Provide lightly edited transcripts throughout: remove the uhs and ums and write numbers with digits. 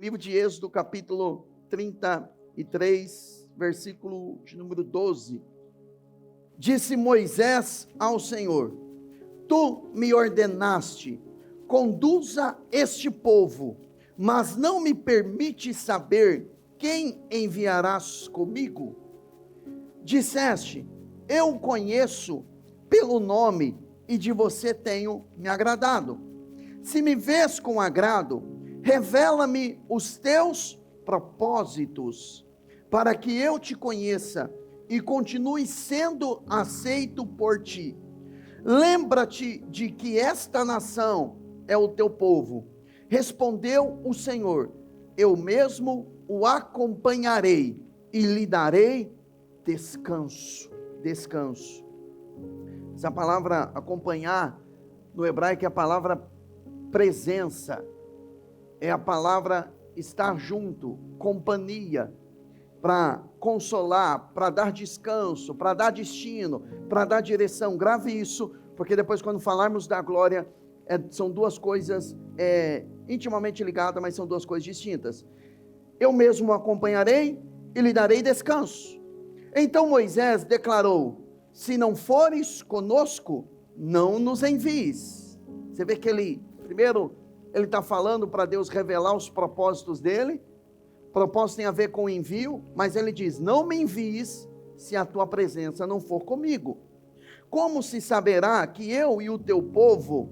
Livro de Êxodo, capítulo 33, versículo de número 12. Disse Moisés ao Senhor: Tu me ordenaste, conduza este povo, mas não me permite saber quem enviarás comigo. Disseste: eu o conheço pelo nome e de você tenho me agradado. Se me vês com agrado, revela-me os teus propósitos, para que eu te conheça e continue sendo aceito por ti. Lembra-te de que esta nação é o teu povo. Respondeu o Senhor: eu mesmo o acompanharei e lhe darei descanso. Descanso. Essa palavra acompanhar no hebraico é a palavra presença. É a palavra estar junto, companhia, para consolar, para dar descanso, para dar destino, para dar direção. Grave isso, porque depois quando falarmos da glória, são duas coisas intimamente ligadas, mas são duas coisas distintas. Eu mesmo o acompanharei e lhe darei descanso. Então Moisés declarou: se não fores conosco, não nos envies. Você vê que ele está falando para Deus revelar os propósitos dele. Propósito tem a ver com envio, mas ele diz: não me envies se a tua presença não for comigo. Como se saberá que eu e o teu povo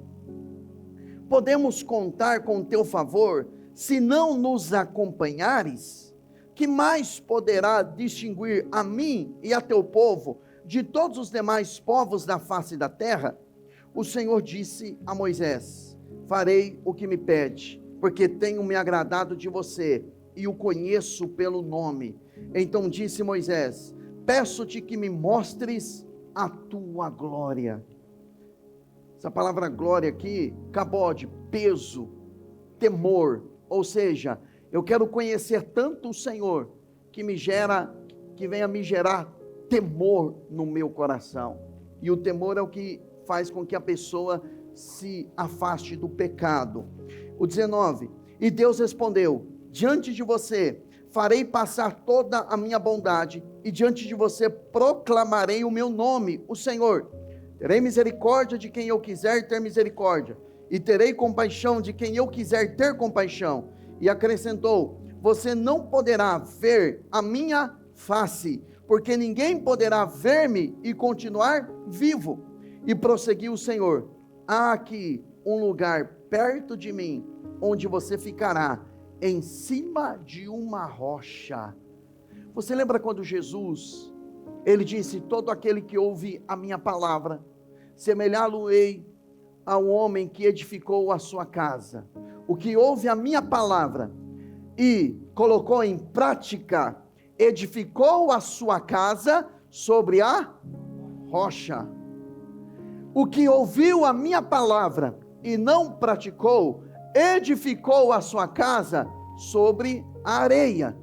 podemos contar com o teu favor, se não nos acompanhares? Que mais poderá distinguir a mim e a teu povo de todos os demais povos da face da terra? O Senhor disse a Moisés: farei o que me pede, porque tenho me agradado de você e o conheço pelo nome. Então disse Moisés: peço-te que me mostres a tua glória. Essa palavra glória aqui, cabode, peso, temor, ou seja, eu quero conhecer tanto o Senhor, que venha me gerar temor no meu coração. E o temor é o que faz com que a pessoa se afaste do pecado. O 19, e Deus respondeu: diante de você farei passar toda a minha bondade, e diante de você proclamarei o meu nome, o Senhor. Terei misericórdia de quem eu quiser ter misericórdia, e terei compaixão de quem eu quiser ter compaixão. E acrescentou: você não poderá ver a minha face, porque ninguém poderá ver-me e continuar vivo. E prosseguiu o Senhor: há aqui um lugar perto de mim, onde você ficará em cima de uma rocha. Você lembra quando Jesus, ele disse: todo aquele que ouve a minha palavra, semelhá-lo-ei a um homem que edificou a sua casa. O que ouve a minha palavra e colocou em prática, edificou a sua casa sobre a rocha. O que ouviu a minha palavra e não praticou, edificou a sua casa sobre a areia.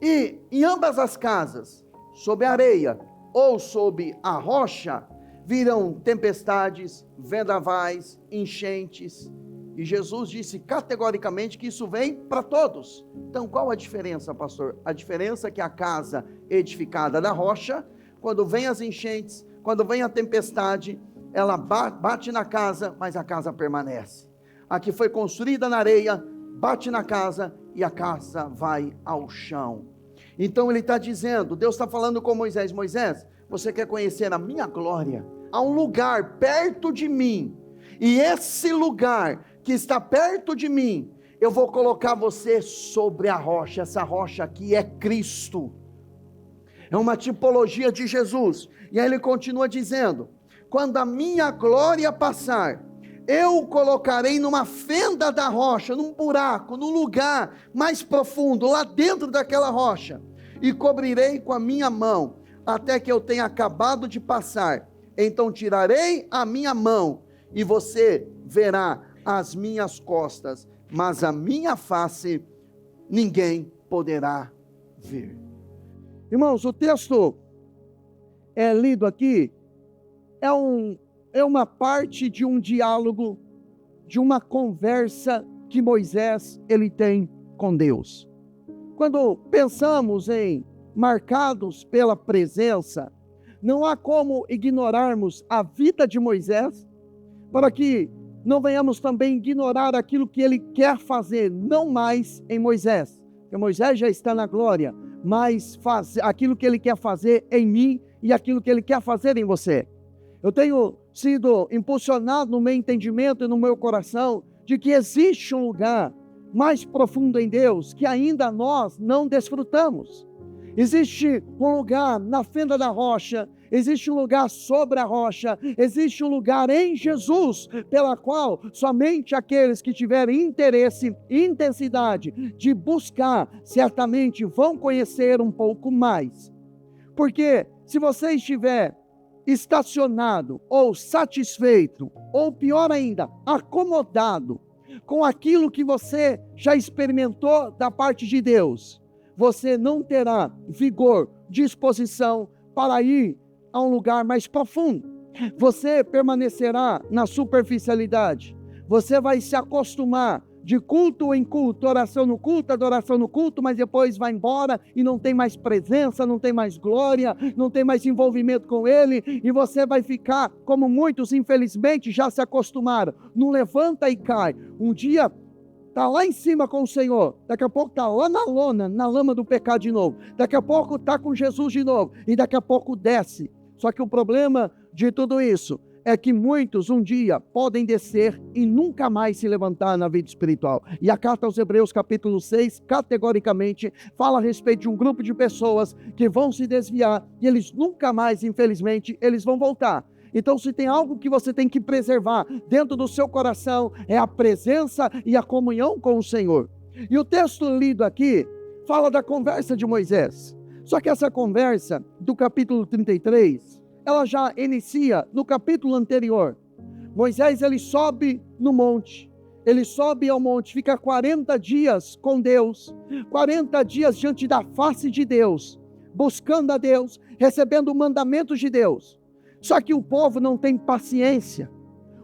E em ambas as casas, sobre a areia ou sobre a rocha, virão tempestades, vendavais, enchentes. E Jesus disse categoricamente que isso vem para todos. Então qual a diferença, pastor? A diferença é que a casa edificada na rocha, quando vem as enchentes, quando vem a tempestade, ela bate na casa, mas a casa permanece. A que foi construída na areia, bate na casa e a casa vai ao chão. Então ele está dizendo, Deus está falando com Moisés: Moisés, você quer conhecer a minha glória? Há um lugar perto de mim, e esse lugar que está perto de mim, eu vou colocar você sobre a rocha. Essa rocha aqui é Cristo, é uma tipologia de Jesus. E aí ele continua dizendo: quando a minha glória passar, eu o colocarei numa fenda da rocha, num buraco, num lugar mais profundo, lá dentro daquela rocha, e cobrirei com a minha mão, até que eu tenha acabado de passar. Então tirarei a minha mão, e você verá as minhas costas, mas a minha face ninguém poderá ver. Irmãos, o texto lido aqui é uma parte de um diálogo, de uma conversa que Moisés ele tem com Deus. Quando pensamos em marcados pela presença, não há como ignorarmos a vida de Moisés, para que não venhamos também ignorar aquilo que ele quer fazer, não mais em Moisés, porque Moisés já está na glória, mas aquilo que ele quer fazer em mim e aquilo que ele quer fazer em você. Eu tenho sido impulsionado no meu entendimento e no meu coração de que existe um lugar mais profundo em Deus que ainda nós não desfrutamos. Existe um lugar na fenda da rocha, existe um lugar sobre a rocha, existe um lugar em Jesus, pela qual somente aqueles que tiverem interesse e intensidade de buscar, certamente vão conhecer um pouco mais. Porque se você estiver estacionado ou satisfeito, ou pior ainda, acomodado com aquilo que você já experimentou da parte de Deus, você não terá vigor, disposição para ir a um lugar mais profundo. Você permanecerá na superficialidade. Você vai se acostumar de culto em culto, oração no culto, adoração no culto, mas depois vai embora e não tem mais presença, não tem mais glória, não tem mais envolvimento com Ele, e você vai ficar, como muitos infelizmente já se acostumaram, não levanta e cai. Um dia está lá em cima com o Senhor, daqui a pouco está lá na lona, na lama do pecado de novo, daqui a pouco está com Jesus de novo, e daqui a pouco desce. Só que o problema de tudo isso é que muitos um dia podem descer e nunca mais se levantar na vida espiritual. E a carta aos Hebreus capítulo 6, categoricamente, fala a respeito de um grupo de pessoas que vão se desviar e eles nunca mais, infelizmente, eles vão voltar. Então, se tem algo que você tem que preservar dentro do seu coração, é a presença e a comunhão com o Senhor. E o texto lido aqui fala da conversa de Moisés. Só que essa conversa do capítulo 33, ela já inicia no capítulo anterior. Moisés, ele sobe no monte, ele sobe ao monte, fica 40 dias com Deus, 40 dias diante da face de Deus, buscando a Deus, recebendo mandamentos de Deus. Só que o povo não tem paciência,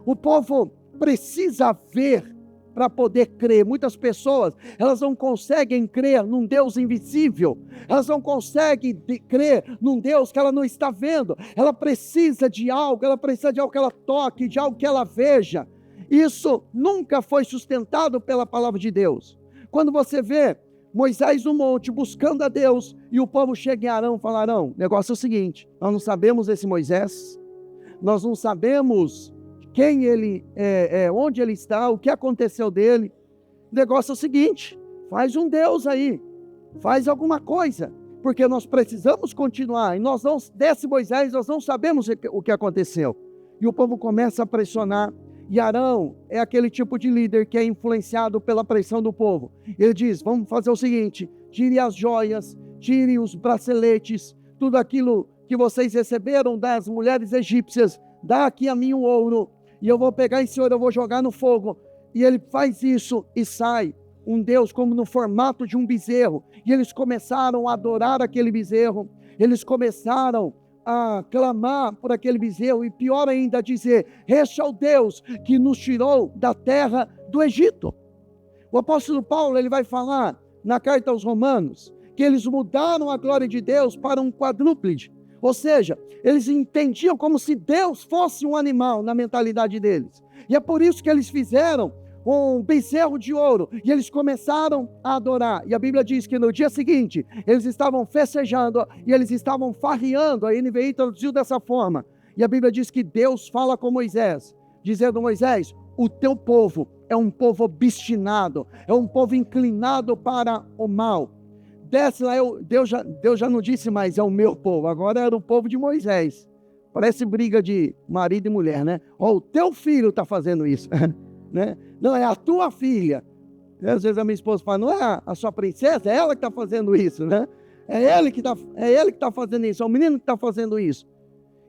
o povo precisa ver para poder crer. Muitas pessoas, elas não conseguem crer num Deus invisível, elas não conseguem crer num Deus que ela não está vendo, ela precisa de algo que ela toque, de algo que ela veja. Isso nunca foi sustentado pela palavra de Deus. Quando você vê Moisés no monte buscando a Deus, e o povo chega em Arão e fala: Arão, o negócio é o seguinte, nós não sabemos esse Moisés, nós não sabemos quem ele é, onde ele está, o que aconteceu dele. O negócio é o seguinte: faz um Deus aí, faz alguma coisa, porque nós precisamos continuar, e nós não, desse Moisés, nós não sabemos o que aconteceu. E o povo começa a pressionar, e Arão é aquele tipo de líder que é influenciado pela pressão do povo. Ele diz: vamos fazer o seguinte, tire as joias, tire os braceletes, tudo aquilo que vocês receberam das mulheres egípcias, dá aqui a mim o ouro, e eu vou pegar esse ouro, eu vou jogar no fogo. E ele faz isso e sai um Deus como no formato de um bezerro. E eles começaram a adorar aquele bezerro, eles começaram a clamar por aquele bezerro, e pior ainda, a dizer: este é o Deus que nos tirou da terra do Egito. O apóstolo Paulo, ele vai falar na carta aos Romanos, que eles mudaram a glória de Deus para um quadrúpede. Ou seja, eles entendiam como se Deus fosse um animal na mentalidade deles. E é por isso que eles fizeram um bezerro de ouro, e eles começaram a adorar. E a Bíblia diz que no dia seguinte, eles estavam festejando, e eles estavam farreando. A NVI traduziu dessa forma. E a Bíblia diz que Deus fala com Moisés, dizendo: Moisés, o teu povo é um povo obstinado, é um povo inclinado para o mal. Desce lá, Deus já não disse mais é o meu povo, agora era o povo de Moisés. Parece briga de marido e mulher, né? Ó, o teu filho está fazendo isso, né? Não, é a tua filha. Às vezes a minha esposa fala: não é a sua princesa, é ela que está fazendo isso, né? É ele que está fazendo isso, é o menino que está fazendo isso.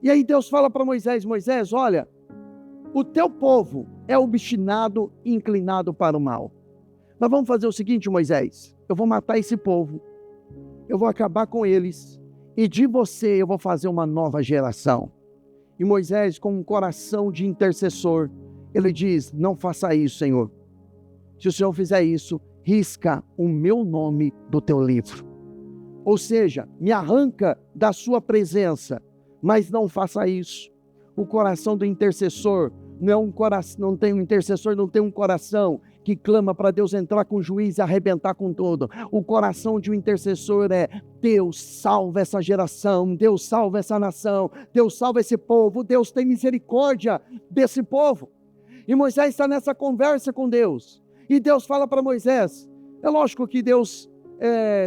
E aí Deus fala para Moisés: Moisés, olha, o teu povo é obstinado e inclinado para o mal. Mas vamos fazer o seguinte, Moisés, eu vou matar esse povo, eu vou acabar com eles, e de você eu vou fazer uma nova geração. E Moisés, com um coração de intercessor, ele diz: não faça isso, Senhor. Se o Senhor fizer isso, risca o meu nome do teu livro. Ou seja, me arranca da sua presença, mas não faça isso. O coração do intercessor não é um coração, não tem um intercessor, não tem um coração que clama para Deus entrar com juízo e arrebentar com tudo. O coração de um intercessor é: Deus salva essa geração, Deus salva essa nação, Deus salva esse povo, Deus tem misericórdia desse povo. E Moisés está nessa conversa com Deus, e Deus fala para Moisés. É lógico que Deus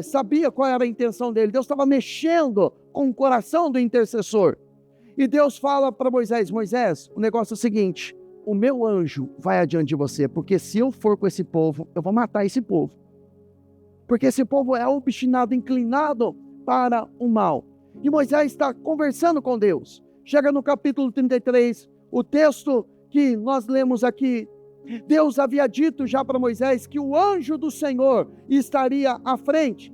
sabia qual era a intenção dele. Deus estava mexendo com o coração do intercessor. E Deus fala para Moisés: Moisés, o negócio é o seguinte: o meu anjo vai adiante de você, porque se eu for com esse povo, eu vou matar esse povo. Porque esse povo é obstinado, inclinado para o mal. E Moisés está conversando com Deus. Chega no capítulo 33, o texto que nós lemos aqui. Deus havia dito já para Moisés que o anjo do Senhor estaria à frente.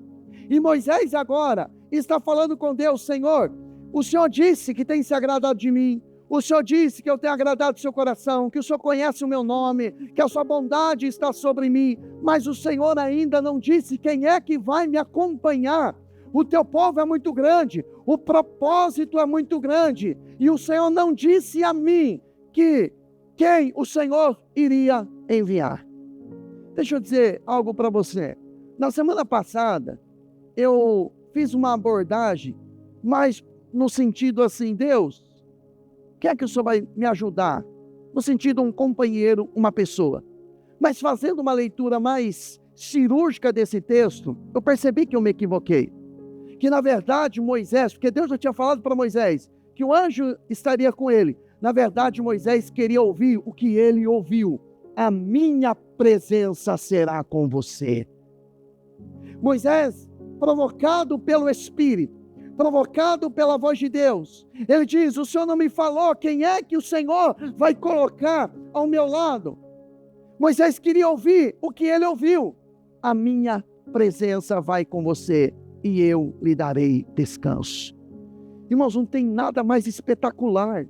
E Moisés agora está falando com Deus: Senhor, o Senhor disse que tem se agradado de mim. O Senhor disse que eu tenho agradado o seu coração, que o Senhor conhece o meu nome, que a sua bondade está sobre mim. Mas o Senhor ainda não disse quem é que vai me acompanhar. O teu povo é muito grande, o propósito é muito grande. E o Senhor não disse a mim que quem o Senhor iria enviar. Deixa eu dizer algo para você. Na semana passada, eu fiz uma abordagem, mas no sentido assim: Deus, quem é que o Senhor vai me ajudar? No sentido, um companheiro, uma pessoa. Mas fazendo uma leitura mais cirúrgica desse texto, eu percebi que eu me equivoquei. Que na verdade Moisés, porque Deus já tinha falado para Moisés que o anjo estaria com ele. Na verdade Moisés queria ouvir o que ele ouviu: a minha presença será com você. Moisés, provocado pelo Espírito, provocado pela voz de Deus, ele diz: o Senhor não me falou quem é que o Senhor vai colocar ao meu lado. Moisés queria ouvir o que ele ouviu: a minha presença vai com você e eu lhe darei descanso. Irmãos, não tem nada mais espetacular,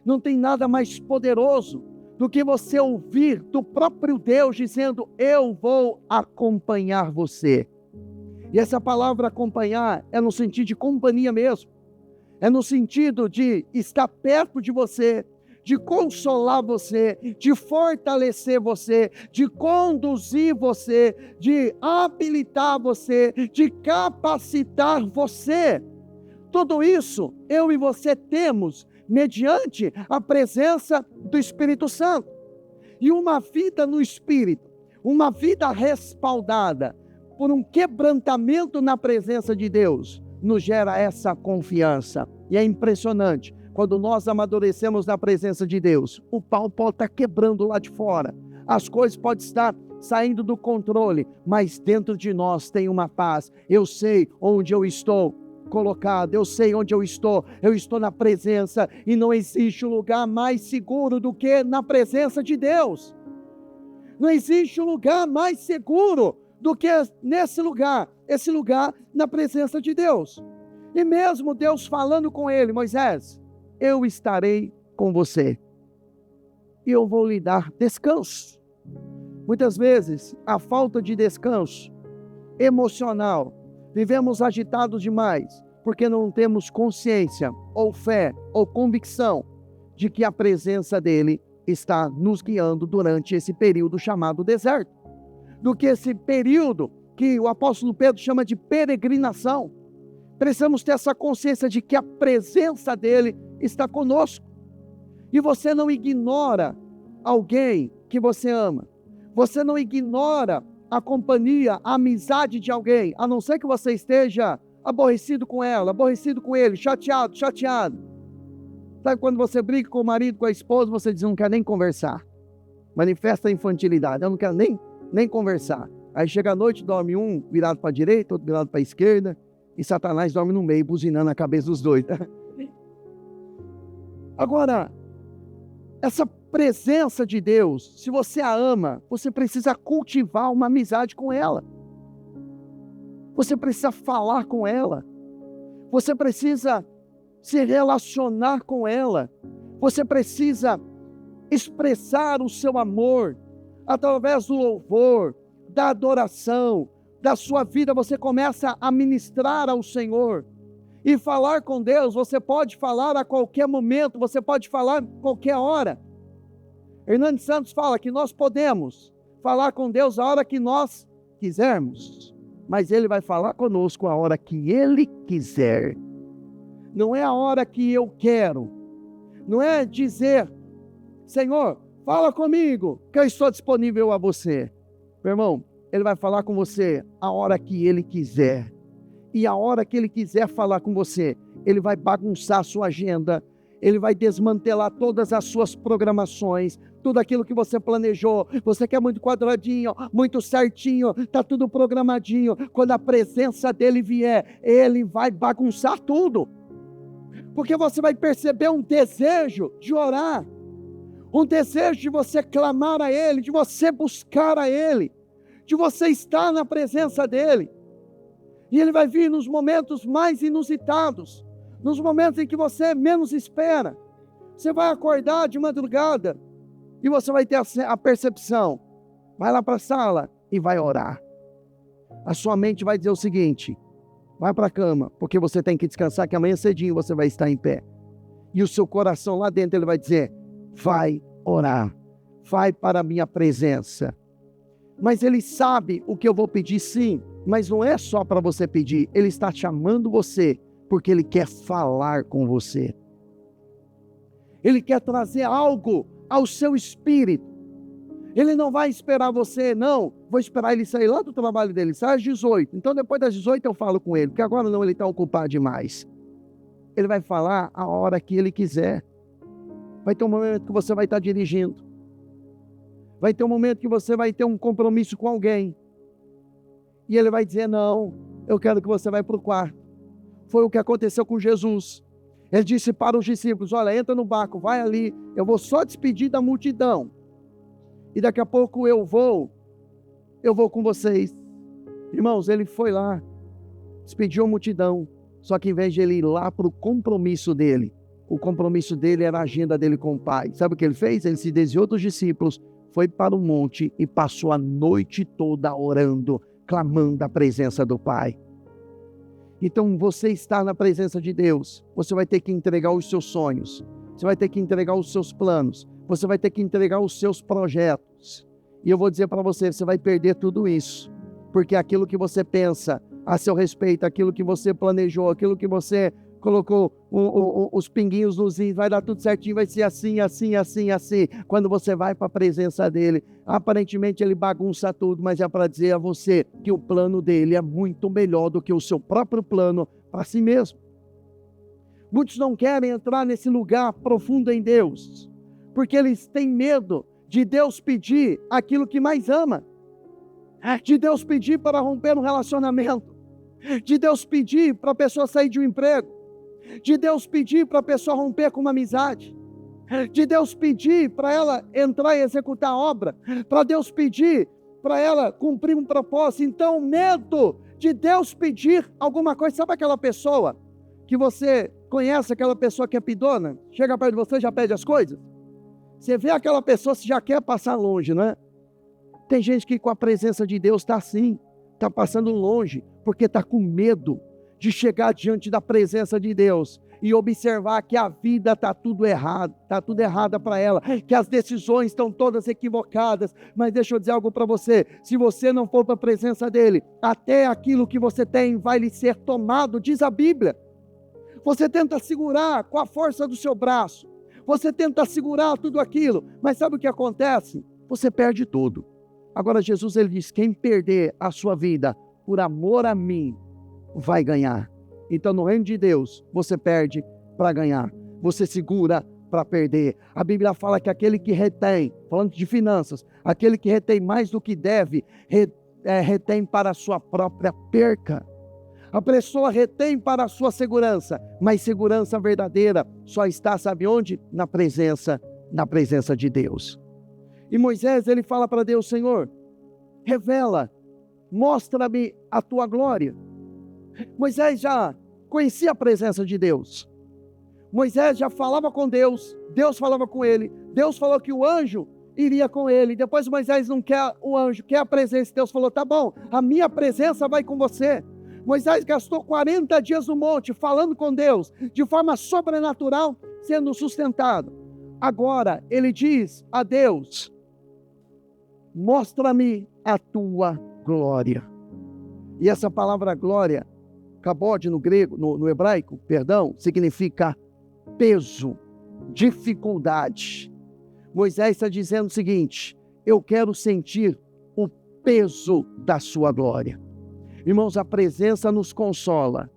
não tem nada mais poderoso do que você ouvir do próprio Deus dizendo: eu vou acompanhar você. E essa palavra acompanhar é no sentido de companhia mesmo. É no sentido de estar perto de você, de consolar você, de fortalecer você, de conduzir você, de habilitar você, de capacitar você. Tudo isso eu e você temos mediante a presença do Espírito Santo. E uma vida no Espírito, uma vida respaldada por um quebrantamento na presença de Deus, nos gera essa confiança. E é impressionante, quando nós amadurecemos na presença de Deus, o pau pode estar quebrando lá de fora, as coisas podem estar saindo do controle, mas dentro de nós tem uma paz. Eu sei onde eu estou colocado, eu sei onde eu estou na presença, e não existe um lugar mais seguro do que na presença de Deus. Não existe um lugar mais seguro do que nesse lugar, esse lugar na presença de Deus. E mesmo Deus falando com ele: Moisés, eu estarei com você e eu vou lhe dar descanso. Muitas vezes, a falta de descanso emocional, vivemos agitados demais, porque não temos consciência, ou fé, ou convicção, de que a presença dele está nos guiando durante esse período chamado deserto. Do que esse período que o apóstolo Pedro chama de peregrinação. Precisamos ter essa consciência de que a presença dele está conosco. E você não ignora alguém que você ama. Você não ignora a companhia, a amizade de alguém, a não ser que você esteja aborrecido com ela, aborrecido com ele, chateado. Sabe quando você briga com o marido, com a esposa, você diz: não quer nem conversar. Manifesta a infantilidade: eu não quero nem conversar. Aí chega a noite, dorme um virado para a direita, outro virado para a esquerda, e Satanás dorme no meio, buzinando a cabeça dos dois. Agora, essa presença de Deus, se você a ama, você precisa cultivar uma amizade com ela. Você precisa falar com ela. Você precisa se relacionar com ela. Você precisa expressar o seu amor através do louvor, da adoração, da sua vida, você começa a ministrar ao Senhor. E falar com Deus, você pode falar a qualquer momento, você pode falar a qualquer hora. Hernandes Santos fala que nós podemos falar com Deus a hora que nós quisermos, mas Ele vai falar conosco a hora que Ele quiser. Não é a hora que eu quero, não é dizer, Senhor, fala comigo, que eu estou disponível a você. Meu irmão, Ele vai falar com você a hora que Ele quiser. E a hora que Ele quiser falar com você, Ele vai bagunçar a sua agenda, Ele vai desmantelar todas as suas programações, tudo aquilo que você planejou. Você quer muito quadradinho, muito certinho, está tudo programadinho. Quando a presença dEle vier, Ele vai bagunçar tudo. Porque você vai perceber um desejo de orar, um desejo de você clamar a Ele, de você buscar a Ele, de você estar na presença dEle. E Ele vai vir nos momentos mais inusitados, nos momentos em que você menos espera. Você vai acordar de madrugada e você vai ter a percepção. Vai lá para a sala e vai orar. A sua mente vai dizer o seguinte: vai para a cama, porque você tem que descansar, que amanhã cedinho você vai estar em pé. E o seu coração lá dentro, ele vai dizer, vai orar, vai para a minha presença. Mas Ele sabe o que eu vou pedir, sim, mas não é só para você pedir. Ele está chamando você, porque Ele quer falar com você. Ele quer trazer algo ao seu espírito. Ele não vai esperar você, não. Vou esperar ele sair lá do trabalho dele, sai às 18. Então depois das 18 eu falo com ele, porque agora não, ele está ocupado demais. Ele vai falar a hora que Ele quiser. Vai ter um momento que você vai estar dirigindo. Vai ter um momento que você vai ter um compromisso com alguém. E Ele vai dizer, não, eu quero que você vá para o quarto. Foi o que aconteceu com Jesus. Ele disse para os discípulos, olha, entra no barco, vai ali, eu vou só despedir da multidão. E daqui a pouco eu vou com vocês. Irmãos, Ele foi lá, despediu a multidão. Só que em vez de Ele ir lá para o compromisso dele, o compromisso dele era a agenda dele com o Pai. Sabe o que Ele fez? Ele se desviou dos discípulos, foi para o monte e passou a noite toda orando, clamando a presença do Pai. Então você está na presença de Deus, você vai ter que entregar os seus sonhos, você vai ter que entregar os seus planos, você vai ter que entregar os seus projetos. E eu vou dizer para você, você vai perder tudo isso, porque aquilo que você pensa a seu respeito, aquilo que você planejou, aquilo que você colocou os pinguinhos nos is, vai dar tudo certinho, vai ser assim, assim, assim, assim. Quando você vai para a presença dele, aparentemente ele bagunça tudo, mas é para dizer a você que o plano dele é muito melhor do que o seu próprio plano para si mesmo. Muitos não querem entrar nesse lugar profundo em Deus, porque eles têm medo de Deus pedir aquilo que mais ama, de Deus pedir para romper um relacionamento, de Deus pedir para a pessoa sair de um emprego, de Deus pedir para a pessoa romper com uma amizade, de Deus pedir para ela entrar e executar a obra, para Deus pedir para ela cumprir um propósito. Então, medo de Deus pedir alguma coisa. Sabe aquela pessoa que você conhece, aquela pessoa que é pidona, chega perto de você e já pede as coisas? Você vê aquela pessoa, você já quer passar longe, não é? Tem gente que com a presença de Deus está assim, está passando longe, porque está com medo de chegar diante da presença de Deus e observar que a vida está tudo errado, está tudo errada para ela, que as decisões estão todas equivocadas. Mas deixa eu dizer algo para você, se você não for para a presença dele, até aquilo que você tem vai lhe ser tomado, diz a Bíblia. Você tenta segurar com a força do seu braço, você tenta segurar tudo aquilo, mas sabe o que acontece? Você perde tudo. Agora Jesus, ele diz, quem perder a sua vida por amor a mim, vai ganhar. Então no reino de Deus, você perde para ganhar, você segura para perder. A Bíblia fala que aquele que retém, falando de finanças, aquele que retém mais do que deve, retém para a sua própria perca. A pessoa retém para a sua segurança, mas segurança verdadeira só está, sabe onde? Na presença de Deus. E Moisés, ele fala para Deus, Senhor, revela, mostra-me a tua glória. Moisés já conhecia a presença de Deus. Moisés já falava com Deus, Deus falava com ele. Deus falou que o anjo iria com ele. Depois Moisés não quer o anjo, quer a presença. Deus falou, tá bom, a minha presença vai com você. Moisés gastou 40 dias no monte, falando com Deus, de forma sobrenatural, sendo sustentado. Agora, ele diz a Deus, mostra-me a tua glória. E essa palavra glória, kabod no grego, no hebraico, perdão, significa peso, dificuldade. Moisés está dizendo o seguinte, eu quero sentir o peso da sua glória. Irmãos, a presença nos consola,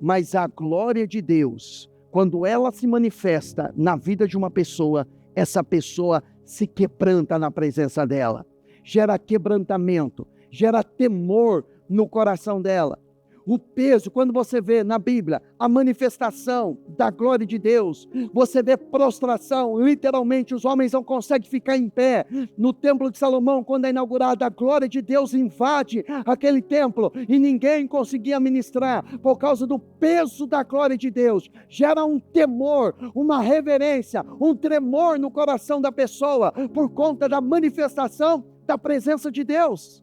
mas a glória de Deus, quando ela se manifesta na vida de uma pessoa, essa pessoa se quebranta na presença dela, gera quebrantamento, gera temor no coração dela. O peso, quando você vê na Bíblia a manifestação da glória de Deus, você vê prostração, literalmente os homens não conseguem ficar em pé. No templo de Salomão, quando é inaugurado, a glória de Deus invade aquele templo e ninguém conseguia ministrar por causa do peso da glória de Deus. Gera um temor, uma reverência, um tremor no coração da pessoa por conta da manifestação da presença de Deus.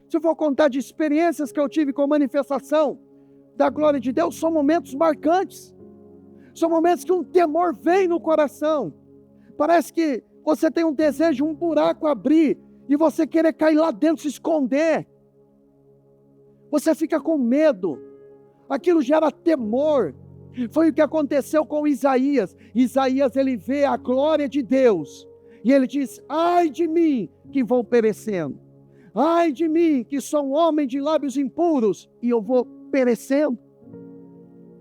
Se eu for contar de experiências que eu tive com manifestação da glória de Deus, são momentos marcantes. São momentos que um temor vem no coração. Parece que você tem um desejo, um buraco abrir, e você querer cair lá dentro, se esconder. Você fica com medo. Aquilo gera temor. Foi o que aconteceu com Isaías. Isaías, ele vê a glória de Deus. E ele diz, ai de mim, que vou perecendo. Ai de mim, que sou um homem de lábios impuros, e eu vou perecendo.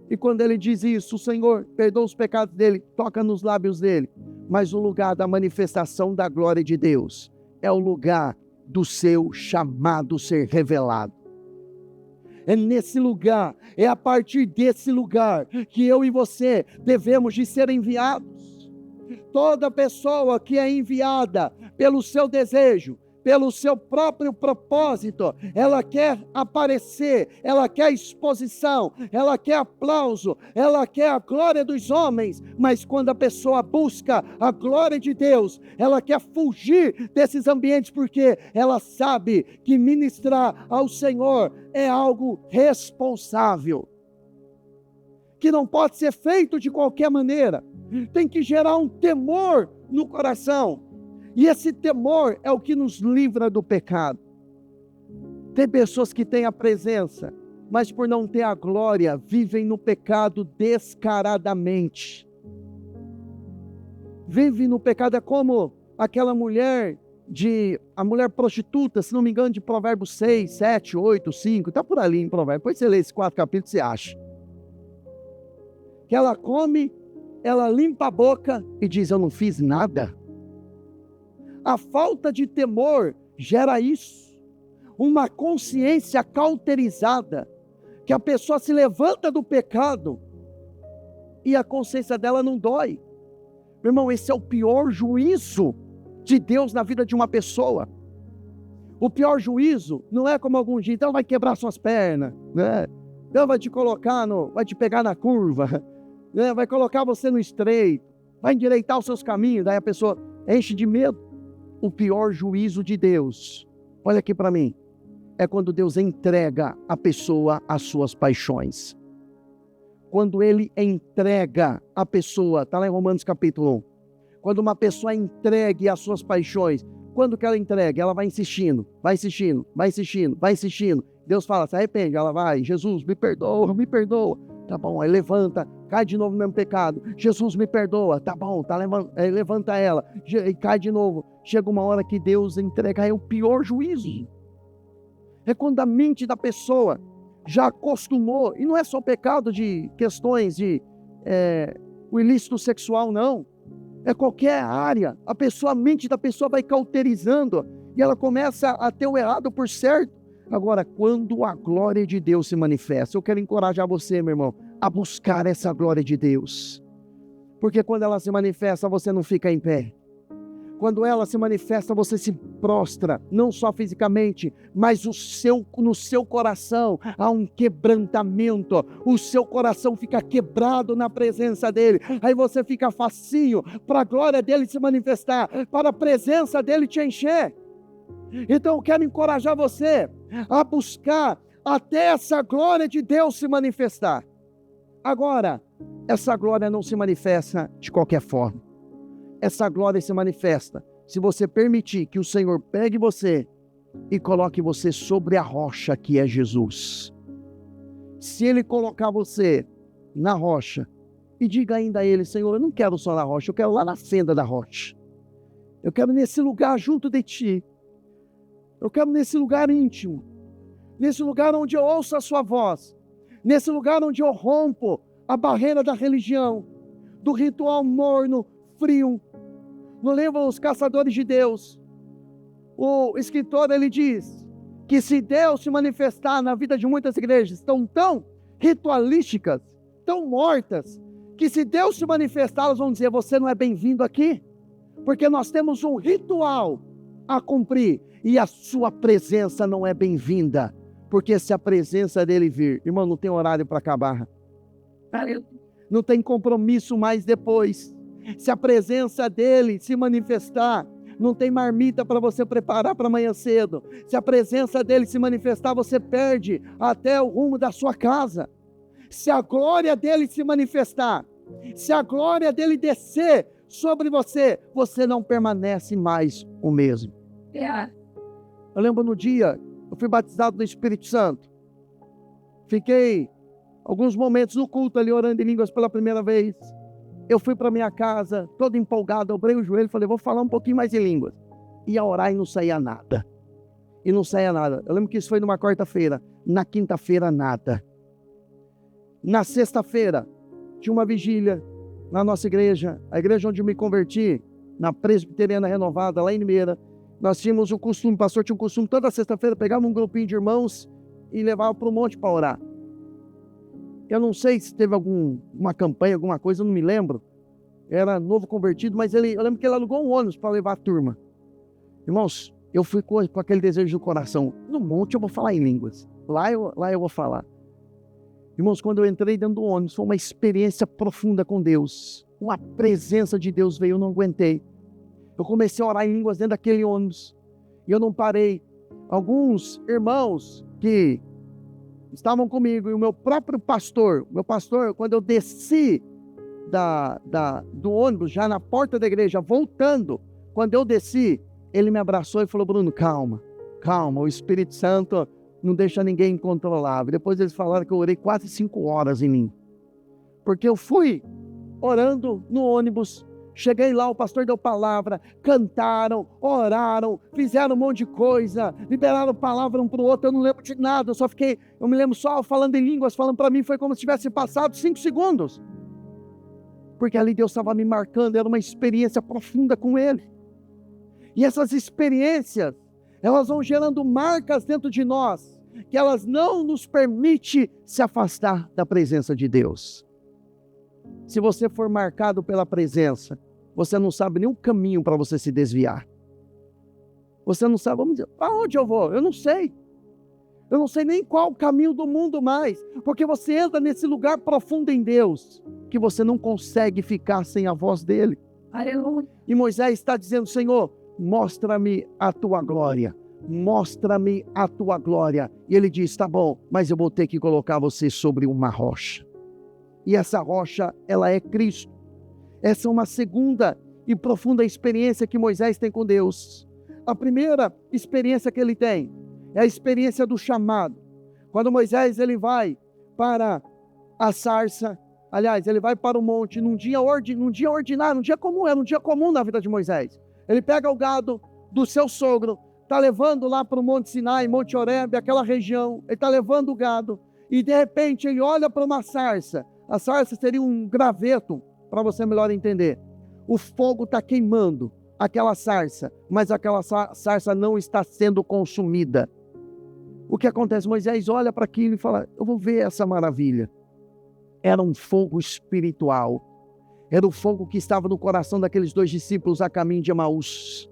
E quando ele diz isso, o Senhor perdoa os pecados dele, toca nos lábios dele. Mas o lugar da manifestação da glória de Deus é o lugar do seu chamado ser revelado. É nesse lugar, é a partir desse lugar que eu e você devemos de ser enviados. Toda pessoa que é enviada pelo seu desejo, pelo seu próprio propósito, ela quer aparecer, ela quer exposição, ela quer aplauso, ela quer a glória dos homens, mas quando a pessoa busca a glória de Deus, ela quer fugir desses ambientes, porque ela sabe que ministrar ao Senhor é algo responsável, que não pode ser feito de qualquer maneira, tem que gerar um temor no coração. E esse temor é o que nos livra do pecado. Tem pessoas que têm a presença, mas por não ter a glória, vivem no pecado descaradamente. Vivem no pecado, é como aquela mulher, a mulher prostituta, se não me engano, de Provérbios 6, 7, 8, 5, está por ali em Provérbios, depois você lê esses 4 capítulos, você acha. Que ela come, ela limpa a boca e diz, eu não fiz nada. A falta de temor gera isso, uma consciência cauterizada, que a pessoa se levanta do pecado e a consciência dela não dói. Meu irmão, esse é o pior juízo de Deus na vida de uma pessoa. O pior juízo não é como algum dia, então vai quebrar suas pernas, né? Então vai te colocar, vai te pegar na curva, né? Vai colocar você no estreito, vai endireitar os seus caminhos, daí a pessoa enche de medo. O pior juízo de Deus, olha aqui para mim, é quando Deus entrega a pessoa às suas paixões. Quando Ele entrega a pessoa, está lá em Romanos capítulo 1, quando uma pessoa entregue às suas paixões, quando que ela entrega? Ela vai insistindo, vai insistindo, vai insistindo, vai insistindo. Deus fala, se arrepende, ela vai, Jesus, me perdoa, me perdoa. Tá bom, aí levanta, cai de novo no mesmo pecado. Jesus, me perdoa, tá bom, levanta ela, e cai de novo. Chega uma hora que Deus entrega, é o pior juízo. É quando a mente da pessoa já acostumou, e não é só pecado de questões de o ilícito sexual, não. É qualquer área, a mente da pessoa vai cauterizando, e ela começa a ter o errado por certo. Agora, quando a glória de Deus se manifesta, eu quero encorajar você, meu irmão, a buscar essa glória de Deus. Porque quando ela se manifesta, você não fica em pé. Quando ela se manifesta, você se prostra, não só fisicamente, mas no seu coração há um quebrantamento, o seu coração fica quebrado na presença dele, aí você fica facinho para a glória dele se manifestar, para a presença dele te encher. Então eu quero encorajar você a buscar até essa glória de Deus se manifestar. Agora, essa glória não se manifesta de qualquer forma. Essa glória se manifesta se você permitir que o Senhor pegue você e coloque você sobre a rocha que é Jesus. Se Ele colocar você na rocha, e diga ainda a Ele: Senhor, eu não quero só na rocha, eu quero lá na fenda da rocha. Eu quero nesse lugar junto de Ti. Eu quero nesse lugar íntimo. Nesse lugar onde eu ouço a Sua voz. Nesse lugar onde eu rompo a barreira da religião, do ritual morno, frio. Não lembram os caçadores de Deus? O escritor, ele diz que se Deus se manifestar na vida de muitas igrejas, estão tão ritualísticas, tão mortas, que se Deus se manifestar, elas vão dizer: você não é bem-vindo aqui, porque nós temos um ritual a cumprir, e a sua presença não é bem-vinda, porque se a presença dele vir, irmão, não tem horário para acabar, não tem compromisso mais depois. Se a presença dele se manifestar, não tem marmita para você preparar para amanhã cedo. Se a presença dele se manifestar, você perde até o rumo da sua casa. Se a glória dele se manifestar, se a glória dele descer sobre você, você não permanece mais o mesmo. Eu lembro no dia, eu fui batizado no Espírito Santo. Fiquei alguns momentos no culto ali, orando em línguas pela primeira vez. Eu fui para minha casa, todo empolgado, dobrei o joelho, falei: vou falar um pouquinho mais em línguas. Ia orar e não saía nada. E não saía nada. Eu lembro que isso foi numa quarta-feira. Na quinta-feira, nada. Na sexta-feira, tinha uma vigília na nossa igreja, a igreja onde eu me converti, na Presbiteriana Renovada, lá em Limeira. Nós tínhamos o costume, o pastor tinha um costume, toda sexta-feira pegava um grupinho de irmãos e levava para o monte para orar. Eu não sei se teve uma campanha, alguma coisa, eu não me lembro. Era novo convertido, mas eu lembro que ele alugou um ônibus para levar a turma. Irmãos, eu fui com aquele desejo do coração: no monte eu vou falar em línguas, lá eu vou falar. Irmãos, quando eu entrei dentro do ônibus, foi uma experiência profunda com Deus. Uma presença de Deus veio, eu não aguentei. Eu comecei a orar em línguas dentro daquele ônibus, e eu não parei. Alguns irmãos que estavam comigo, e o meu próprio pastor, quando eu desci do ônibus, já na porta da igreja, voltando, quando eu desci, ele me abraçou e falou: Bruno, calma, o Espírito Santo não deixa ninguém incontrolável. Depois eles falaram que eu orei quase 5 horas em mim, porque eu fui orando no ônibus. Cheguei lá, o pastor deu palavra, cantaram, oraram, fizeram um monte de coisa, liberaram palavra um para o outro. Eu não lembro de nada, eu me lembro só falando em línguas, falando para mim, foi como se tivesse passado 5 segundos. Porque ali Deus estava me marcando, era uma experiência profunda com Ele. E essas experiências, elas vão gerando marcas dentro de nós, que elas não nos permitem se afastar da presença de Deus. Se você for marcado pela presença, você não sabe nem o caminho para você se desviar. Você não sabe, vamos dizer, para onde eu vou? Eu não sei. Eu não sei nem qual o caminho do mundo mais, porque você entra nesse lugar profundo em Deus, que você não consegue ficar sem a voz dele. Aleluia. E Moisés está dizendo: Senhor, mostra-me a tua glória. Mostra-me a tua glória. E ele diz: tá bom, mas eu vou ter que colocar você sobre uma rocha. E essa rocha, ela é Cristo. Essa é uma segunda e profunda experiência que Moisés tem com Deus. A primeira experiência que ele tem é a experiência do chamado. Quando Moisés ele vai para a sarça, aliás, ele vai para o monte num dia ordinário, num dia comum, era um dia comum na vida de Moisés. Ele pega o gado do seu sogro, está levando lá para o Monte Sinai, Monte Horebe, aquela região, ele está levando o gado, e de repente ele olha para uma sarça. A sarça seria um graveto, para você melhor entender. O fogo está queimando aquela sarça, mas aquela sarça não está sendo consumida. O que acontece? Moisés olha para aquilo e fala: eu vou ver essa maravilha. Era um fogo espiritual. Era o fogo que estava no coração daqueles 2 discípulos a caminho de Emaús.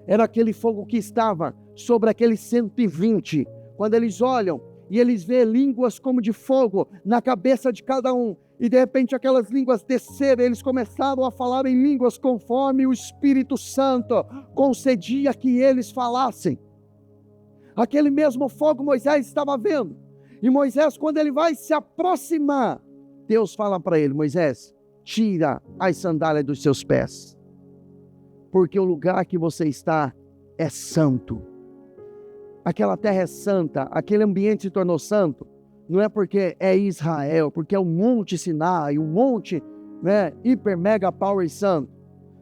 Era aquele fogo que estava sobre aqueles 120. Quando eles olham e eles veem línguas como de fogo na cabeça de cada um. E de repente aquelas línguas desceram, eles começaram a falar em línguas conforme o Espírito Santo concedia que eles falassem. Aquele mesmo fogo Moisés estava vendo. E Moisés, quando ele vai se aproximar, Deus fala para ele: Moisés, tira as sandálias dos seus pés, porque o lugar que você está é santo. Aquela terra é santa, aquele ambiente se tornou santo, não é porque é Israel, porque é o Monte Sinai, o monte, né, hiper, mega, power santo.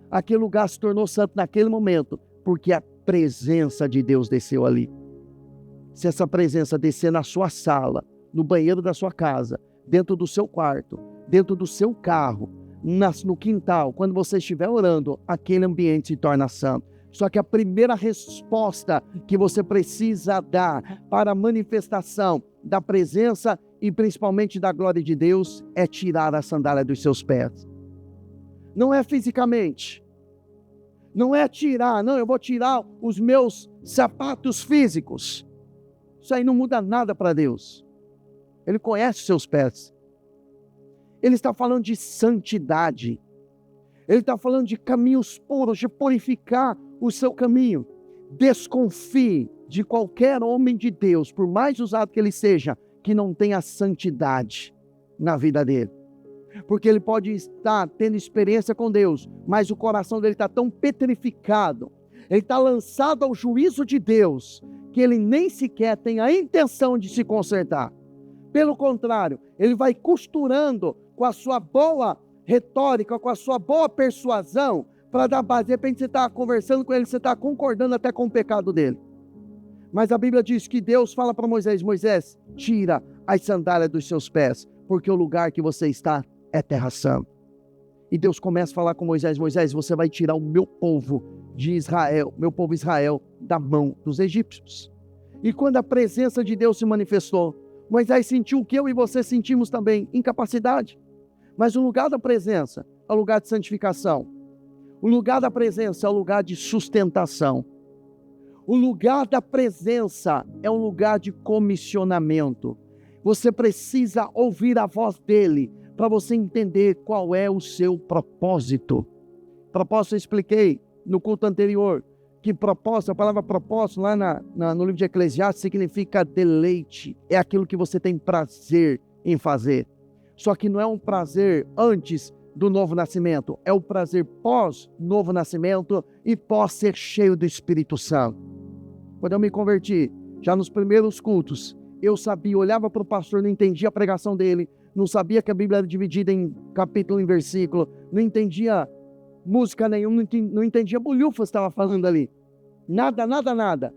Aquele lugar se tornou santo naquele momento, porque a presença de Deus desceu ali. Se essa presença descer na sua sala, no banheiro da sua casa, dentro do seu quarto, dentro do seu carro, no quintal, quando você estiver orando, aquele ambiente se torna santo. Só que a primeira resposta que você precisa dar para a manifestação da presença e principalmente da glória de Deus é tirar a sandália dos seus pés. Não é fisicamente. Não é tirar, não, eu vou tirar os meus sapatos físicos. Isso aí não muda nada para Deus. Ele conhece os seus pés. Ele está falando de santidade. Ele está falando de caminhos puros, de purificar o seu caminho. Desconfie de qualquer homem de Deus, por mais usado que ele seja, que não tenha santidade na vida dele. Porque ele pode estar tendo experiência com Deus, mas o coração dele está tão petrificado, ele está lançado ao juízo de Deus, que ele nem sequer tem a intenção de se consertar. Pelo contrário, ele vai costurando com a sua boa retórica, com a sua boa persuasão, para dar base. De repente você está conversando com ele, você está concordando até com o pecado dele. Mas a Bíblia diz que Deus fala para Moisés: Moisés, tira as sandálias dos seus pés, porque o lugar que você está é terra santa. E Deus começa a falar com Moisés: Moisés, você vai tirar o meu povo de Israel, meu povo Israel, da mão dos egípcios. E quando a presença de Deus se manifestou, Moisés sentiu o que eu e você sentimos também: incapacidade. Mas o lugar da presença é o lugar de santificação. O lugar da presença é o lugar de sustentação. O lugar da presença é um lugar de comissionamento. Você precisa ouvir a voz dele para você entender qual é o seu propósito. Propósito eu expliquei no culto anterior, que propósito, a palavra propósito lá no livro de Eclesiastes significa deleite. É aquilo que você tem prazer em fazer. Só que não é um prazer antes do novo nascimento, é o prazer pós-novo nascimento e pós ser cheio do Espírito Santo. Quando eu me converti, já nos primeiros cultos, eu sabia, olhava para o pastor, não entendia a pregação dele, não sabia que a Bíblia era dividida em capítulo, em versículo, não entendia música nenhuma, não entendia bolhufas estava falando ali. Nada,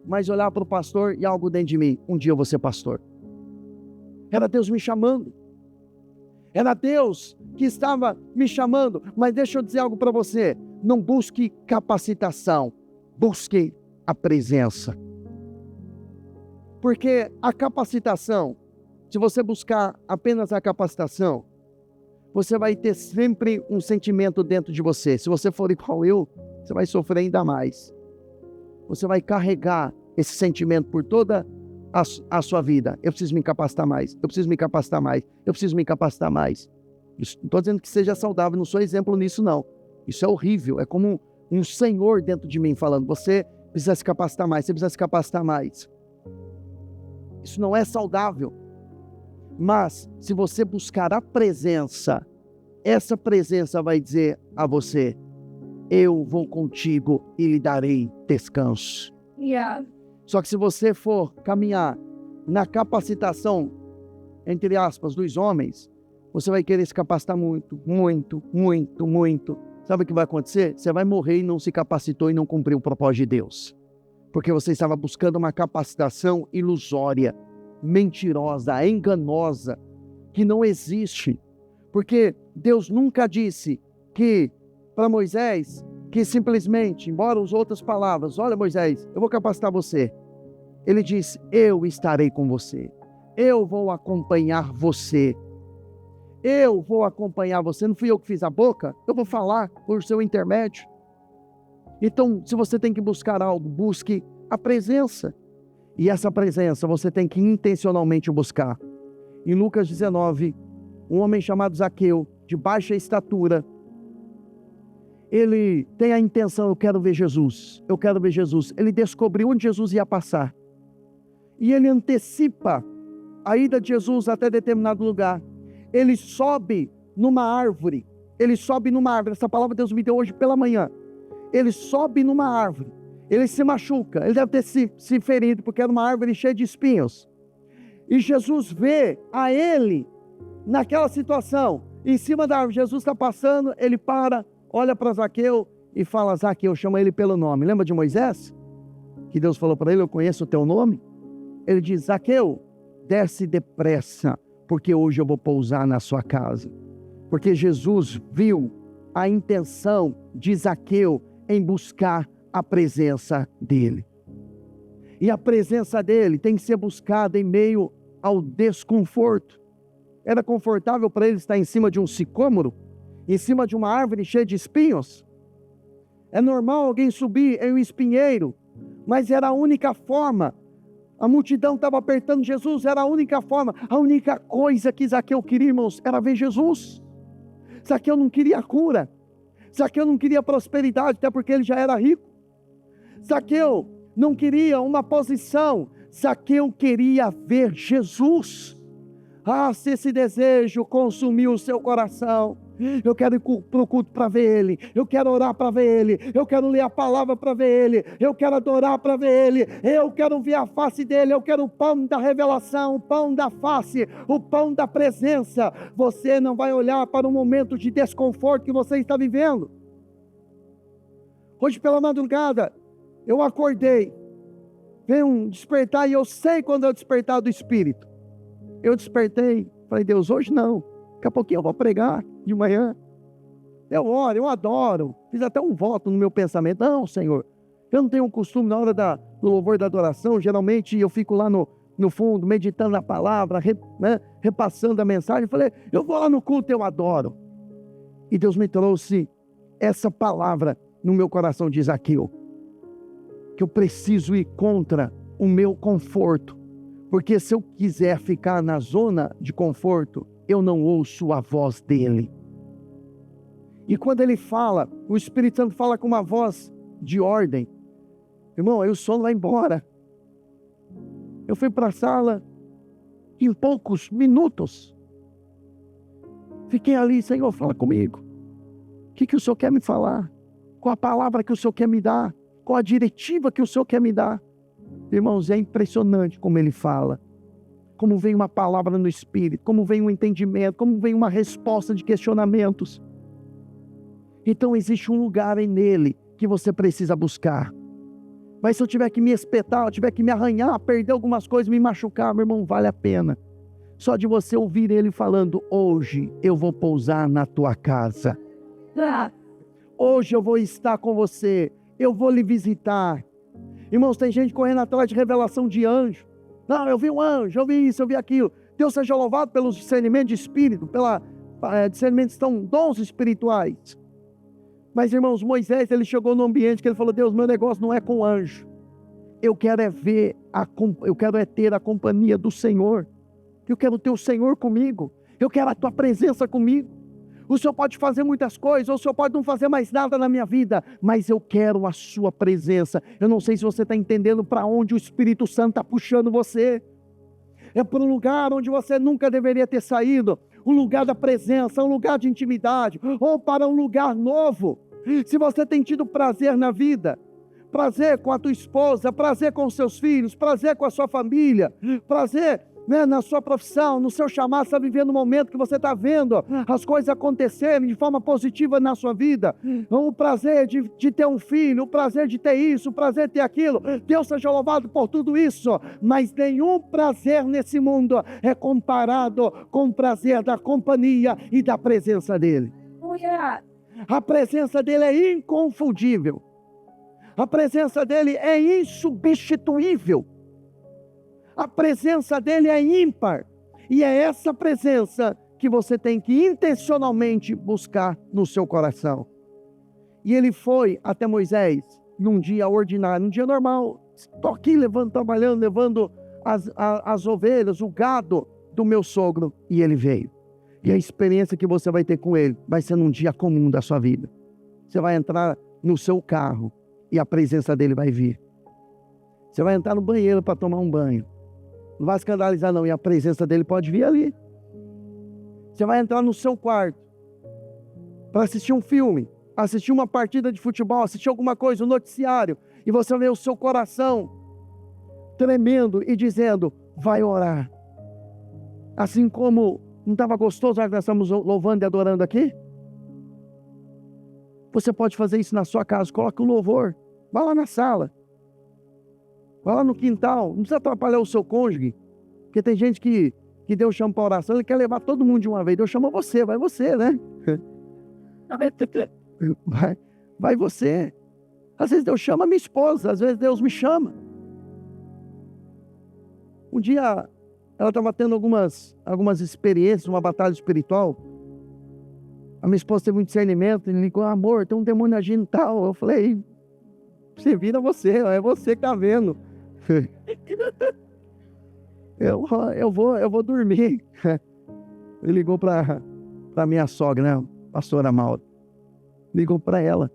mas olhava para o pastor e algo dentro de mim: um dia eu vou ser pastor. Era Deus me chamando. Era Deus que estava me chamando. Mas deixa eu dizer algo para você: não busque capacitação, busque a presença. Porque a capacitação, se você buscar apenas a capacitação, você vai ter sempre um sentimento dentro de você. Se você for igual eu, você vai sofrer ainda mais. Você vai carregar esse sentimento por toda a sua vida. Eu preciso me capacitar mais, eu preciso me capacitar mais, eu preciso me capacitar mais. Não estou dizendo que seja saudável, não sou exemplo nisso não. Isso é horrível, é como um senhor dentro de mim falando: você precisa se capacitar mais, você precisa se capacitar mais. Isso não é saudável. Mas se você buscar a presença, essa presença vai dizer a você: eu vou contigo e lhe darei descanso. Yeah. Só que se você for caminhar na capacitação, entre aspas, dos homens, você vai querer se capacitar muito. Sabe o que vai acontecer? Você vai morrer e não se capacitou e não cumpriu o propósito de Deus. Porque você estava buscando uma capacitação ilusória, mentirosa, enganosa, que não existe. Porque Deus nunca disse que para Moisés, que simplesmente, embora as outras palavras: olha Moisés, eu vou capacitar você. Ele disse: eu estarei com você, eu vou acompanhar você, eu vou acompanhar você, não fui eu que fiz a boca, eu vou falar por seu intermédio. Então, se você tem que buscar algo, busque a presença. E essa presença você tem que intencionalmente buscar. Em Lucas 19, um homem chamado Zaqueu, de baixa estatura, ele tem a intenção, eu quero ver Jesus, eu quero ver Jesus. Ele descobriu onde Jesus ia passar. E ele antecipa a ida de Jesus até determinado lugar. Ele sobe numa árvore. Essa palavra Deus me deu hoje pela manhã. Ele sobe numa árvore. Ele se machuca. Ele deve ter se ferido, porque era uma árvore cheia de espinhos. E Jesus vê a ele naquela situação. Em cima da árvore, Jesus está passando, ele para, olha para Zaqueu e fala: Zaqueu, chama ele pelo nome. Lembra de Moisés? Que Deus falou para ele: eu conheço o teu nome. Ele diz: Zaqueu, desce depressa, porque hoje eu vou pousar na sua casa. Porque Jesus viu a intenção de Zaqueu em buscar a presença dele. E a presença dele tem que ser buscada em meio ao desconforto. Era confortável para ele estar em cima de um sicômoro, em cima de uma árvore cheia de espinhos? É normal alguém subir em um espinheiro, mas era a única forma. A multidão estava apertando Jesus, era a única forma. A única coisa que Zaqueu queria, irmãos, era ver Jesus. Zaqueu não queria cura. Zaqueu não queria prosperidade, até porque ele já era rico. Zaqueu não queria uma posição. Zaqueu queria ver Jesus. Ah, se esse desejo consumiu o seu coração, eu quero ir para o culto para ver Ele, eu quero orar para ver Ele, eu quero ler a palavra para ver Ele, eu quero adorar para ver Ele, eu quero ver a face dEle, eu quero o pão da revelação, o pão da face, o pão da presença. Você não vai olhar para um momento de desconforto que você está vivendo. Hoje pela madrugada, eu acordei, veio um despertar, e eu sei quando é o despertar do Espírito. Eu despertei, falei: Deus, hoje não, daqui a pouquinho eu vou pregar de manhã. Eu oro, eu adoro, fiz até um voto no meu pensamento: não, Senhor, eu não tenho um costume na hora do louvor e da adoração, geralmente eu fico lá no fundo, meditando na palavra, repassando a mensagem. Eu falei: eu vou lá no culto, eu adoro. E Deus me trouxe essa palavra no meu coração de Zaqueu, que eu preciso ir contra o meu conforto. Porque se eu quiser ficar na zona de conforto, eu não ouço a voz dele. E quando ele fala, o Espírito Santo fala com uma voz de ordem. Irmão, aí o sono vai embora. Eu fui para a sala, em poucos minutos, fiquei ali: Senhor, fala comigo. O que o Senhor quer me falar? Qual a palavra que o Senhor quer me dar? Qual a diretiva que o Senhor quer me dar? Irmãos, é impressionante como ele fala, como vem uma palavra no Espírito, como vem um entendimento, como vem uma resposta de questionamentos. Então existe um lugar nele que você precisa buscar. Mas se eu tiver que me espetar, eu tiver que me arranhar, perder algumas coisas, me machucar, meu irmão, vale a pena. Só de você ouvir ele falando: hoje eu vou pousar na tua casa. Hoje eu vou estar com você, eu vou lhe visitar. Irmãos, tem gente correndo atrás de revelação de anjo. Não, eu vi um anjo, eu vi isso, eu vi aquilo. Deus seja louvado pelos discernimentos de espírito, discernimentos são dons espirituais. Mas, irmãos, Moisés, ele chegou num ambiente que ele falou: Deus, meu negócio não é com anjo. Eu quero ter a companhia do Senhor. Eu quero ter o Senhor comigo. Eu quero a tua presença comigo. O Senhor pode fazer muitas coisas, ou o Senhor pode não fazer mais nada na minha vida, mas eu quero a sua presença. Eu não sei se você está entendendo para onde o Espírito Santo está puxando você. É para um lugar onde você nunca deveria ter saído, um lugar da presença, um lugar de intimidade, ou para um lugar novo. Se você tem tido prazer na vida, prazer com a tua esposa, prazer com os seus filhos, prazer com a sua família, prazer na sua profissão, no seu chamado, você está vivendo um momento que você está vendo as coisas acontecerem de forma positiva na sua vida, o prazer de ter um filho, o prazer de ter isso, o prazer de ter aquilo. Deus seja louvado por tudo isso, mas nenhum prazer nesse mundo é comparado com o prazer da companhia e da presença dele. A presença dele é inconfundível, a presença dele é insubstituível. A presença dele é ímpar. E é essa presença que você tem que intencionalmente buscar no seu coração. E ele foi até Moisés num dia ordinário, num dia normal. Estou aqui trabalhando, levando as ovelhas, o gado do meu sogro. E ele veio. E a experiência que você vai ter com ele vai ser num dia comum da sua vida. Você vai entrar no seu carro e a presença dele vai vir. Você vai entrar no banheiro para tomar um banho. Não vai escandalizar não, e a presença dele pode vir ali. Você vai entrar no seu quarto para assistir um filme, assistir uma partida de futebol, assistir alguma coisa, um noticiário, e você vê o seu coração tremendo e dizendo, vai orar. Assim como não estava gostoso já que nós estamos louvando e adorando aqui? Você pode fazer isso na sua casa, coloca o louvor, vai lá na sala, vai lá no quintal, não precisa atrapalhar o seu cônjuge, porque tem gente que Deus chama para oração, ele quer levar todo mundo de uma vez, Deus chama você, vai você, né? Vai você. Às vezes Deus chama a minha esposa, às vezes Deus me chama. Um dia ela estava tendo algumas experiências, uma batalha espiritual. A minha esposa teve um discernimento, ele ligou, amor, tem um demônio agindo e tal. Eu falei, você vira você, é você que está vendo. Eu vou dormir. Ele ligou para minha sogra, né? Pastora Maura. Ligou para ela.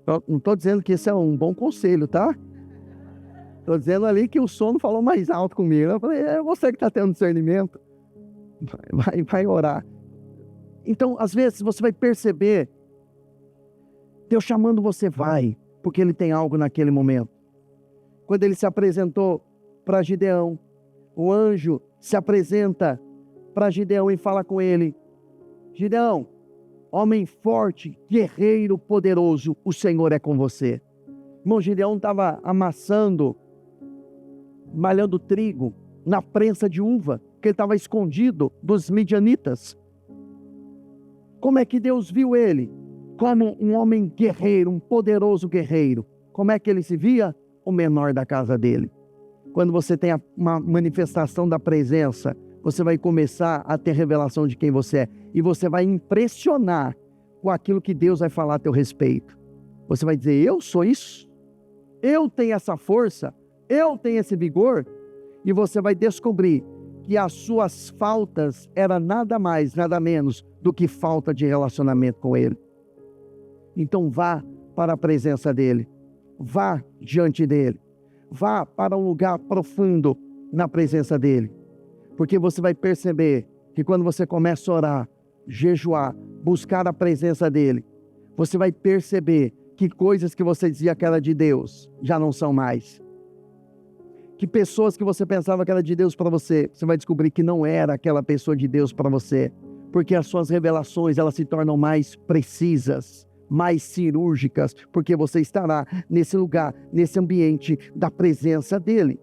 Eu não estou dizendo que esse é um bom conselho, tá? Estou dizendo ali que o sono falou mais alto comigo. Eu falei, é você que está tendo discernimento. Vai orar. Então, às vezes, você vai perceber Deus chamando você, vai, porque Ele tem algo naquele momento. Quando Ele se apresentou para Gideão, o anjo se apresenta para Gideão e fala com ele, Gideão, homem forte, guerreiro, poderoso, o Senhor é com você. Irmão, Gideão estava malhando trigo na prensa de uva, que ele estava escondido dos midianitas. Como é que Deus viu ele? Como um homem guerreiro, um poderoso guerreiro. Como é que ele se via? O menor da casa dele. Quando você tem uma manifestação da presença, você vai começar a ter revelação de quem você é. E você vai impressionar com aquilo que Deus vai falar a teu respeito. Você vai dizer, eu sou isso? Eu tenho essa força? Eu tenho esse vigor? E você vai descobrir que as suas faltas eram nada mais, nada menos do que falta de relacionamento com Ele. Então vá para a presença dEle. Vá diante dEle. Vá para um lugar profundo na presença dEle. Porque você vai perceber que quando você começa a orar, jejuar, buscar a presença dEle, você vai perceber que coisas que você dizia que era de Deus, já não são mais. Que pessoas que você pensava que era de Deus para você, você vai descobrir que não era aquela pessoa de Deus para você. Porque as suas revelações, elas se tornam mais precisas, mais cirúrgicas, porque você estará nesse lugar, nesse ambiente da presença dEle.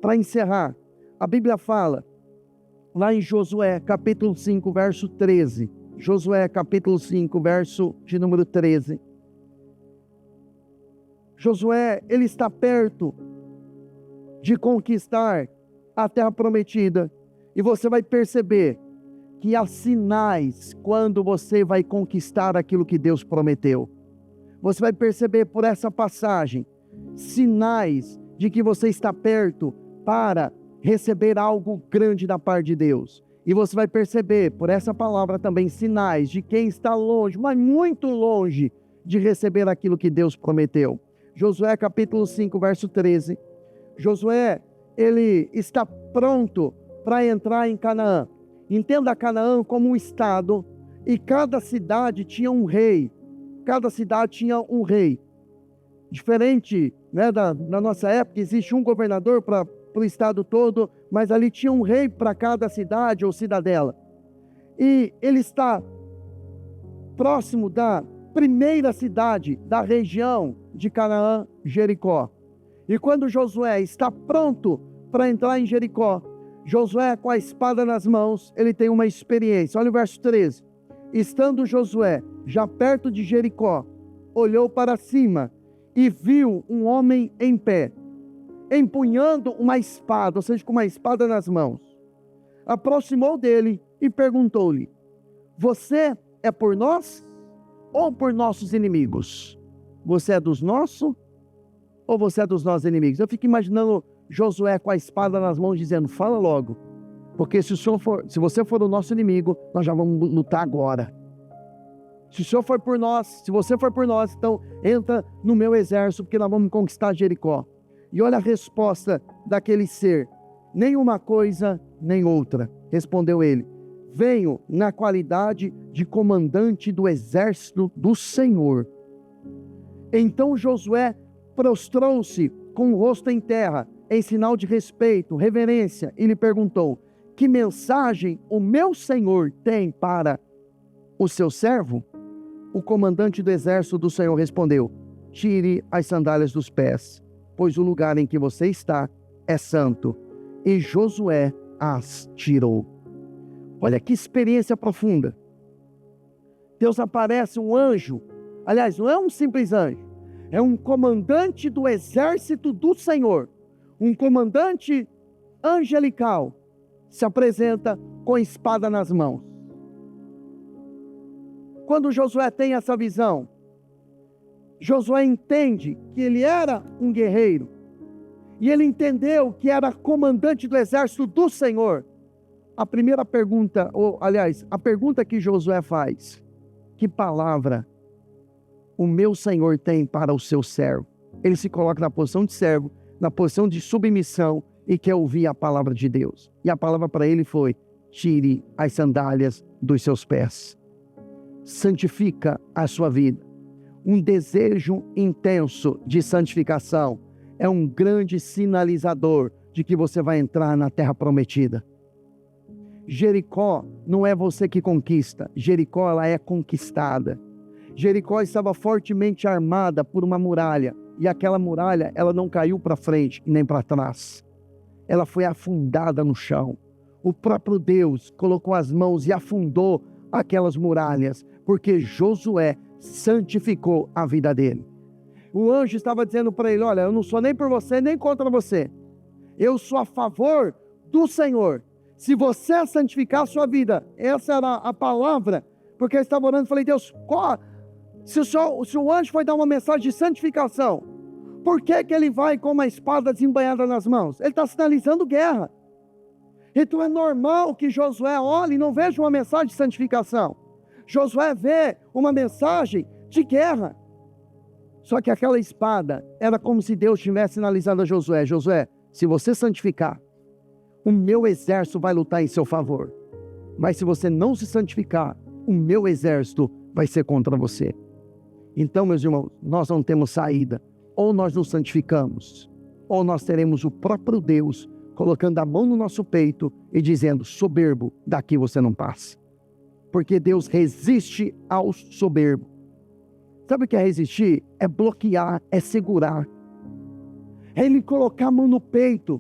Para encerrar, a Bíblia fala, lá em Josué, capítulo 5, verso 13. Josué, capítulo 5, verso de número 13. Josué, ele está perto de conquistar a terra prometida. E você vai perceber que há sinais quando você vai conquistar aquilo que Deus prometeu. Você vai perceber por essa passagem sinais de que você está perto para receber algo grande da parte de Deus. E você vai perceber por essa palavra também sinais de quem está longe, mas muito longe de receber aquilo que Deus prometeu. Josué capítulo 5, verso 13. Josué, ele está pronto para entrar em Canaã. Entenda Canaã como um estado, e cada cidade tinha um rei. Cada cidade tinha um rei. Diferente, né, da nossa época, existe um governador para o estado todo, mas ali tinha um rei para cada cidade ou cidadela. E ele está próximo da primeira cidade da região de Canaã, Jericó. E quando Josué está pronto para entrar em Jericó, Josué com a espada nas mãos, ele tem uma experiência. Olha o verso 13. Estando Josué já perto de Jericó, olhou para cima e viu um homem em pé, empunhando uma espada, ou seja, com uma espada nas mãos. Aproximou dele e perguntou-lhe: você é por nós ou por nossos inimigos? Você é dos nossos ou você é dos nossos inimigos? Eu fico imaginando Josué com a espada nas mãos dizendo: fala logo, porque se você for o nosso inimigo, nós já vamos lutar agora. Se o Senhor for por nós, se você for por nós, então entra no meu exército, porque nós vamos conquistar Jericó. E olha a resposta daquele ser: nem uma coisa, nem outra. Respondeu ele: venho na qualidade de comandante do exército do Senhor. Então Josué prostrou-se com o rosto em terra, em sinal de respeito, reverência, e lhe perguntou: que mensagem o meu Senhor tem para o seu servo? O comandante do exército do Senhor respondeu: tire as sandálias dos pés, pois o lugar em que você está é santo. E Josué as tirou. Olha que experiência profunda. Deus aparece um anjo, aliás, não é um simples anjo, é um comandante do exército do Senhor, um comandante angelical, se apresenta com a espada nas mãos. Quando Josué tem essa visão, Josué entende que ele era um guerreiro, e ele entendeu que era comandante do exército do Senhor. A primeira pergunta, a pergunta que Josué faz: que palavra o meu Senhor tem para o seu servo? Ele se coloca na posição de servo, na posição de submissão, e quer ouvir a palavra de Deus. E a palavra para ele foi: tire as sandálias dos seus pés. Santifica a sua vida. Um desejo intenso de santificação é um grande sinalizador de que você vai entrar na terra prometida. Jericó não é você que conquista, Jericó ela é conquistada. Jericó estava fortemente armada por uma muralha, e aquela muralha ela não caiu para frente e nem para trás. Ela foi afundada no chão. O próprio Deus colocou as mãos e afundou aquelas muralhas, porque Josué santificou a vida dele. O anjo estava dizendo para ele: olha, eu não sou nem por você, nem contra você. Eu sou a favor do Senhor. Se você santificar a sua vida, essa era a palavra, porque eu estava orando e falei: Deus, se o anjo foi dar uma mensagem de santificação, por que ele vai com uma espada desembainhada nas mãos? Ele está sinalizando guerra. Então é normal que Josué olhe e não veja uma mensagem de santificação. Josué vê uma mensagem de guerra. Só que aquela espada era como se Deus tivesse sinalizado a Josué: Josué, se você santificar, o meu exército vai lutar em seu favor. Mas se você não se santificar, o meu exército vai ser contra você. Então, meus irmãos, nós não temos saída. Ou nós nos santificamos, ou nós teremos o próprio Deus colocando a mão no nosso peito e dizendo: soberbo, daqui você não passa. Porque Deus resiste aos soberbos. Sabe o que é resistir? É bloquear, é segurar. É ele colocar a mão no peito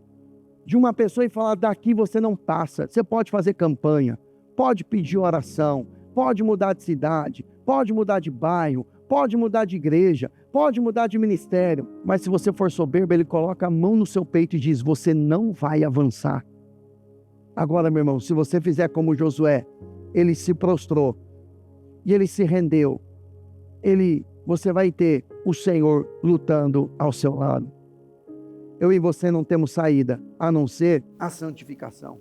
de uma pessoa e falar: daqui você não passa. Você pode fazer campanha, pode pedir oração, pode mudar de cidade, pode mudar de bairro, pode mudar de igreja, pode mudar de ministério, mas se você for soberbo, ele coloca a mão no seu peito e diz: você não vai avançar. Agora, meu irmão, se você fizer como Josué, ele se prostrou e ele se rendeu, você vai ter o Senhor lutando ao seu lado. Eu e você não temos saída, a não ser a santificação.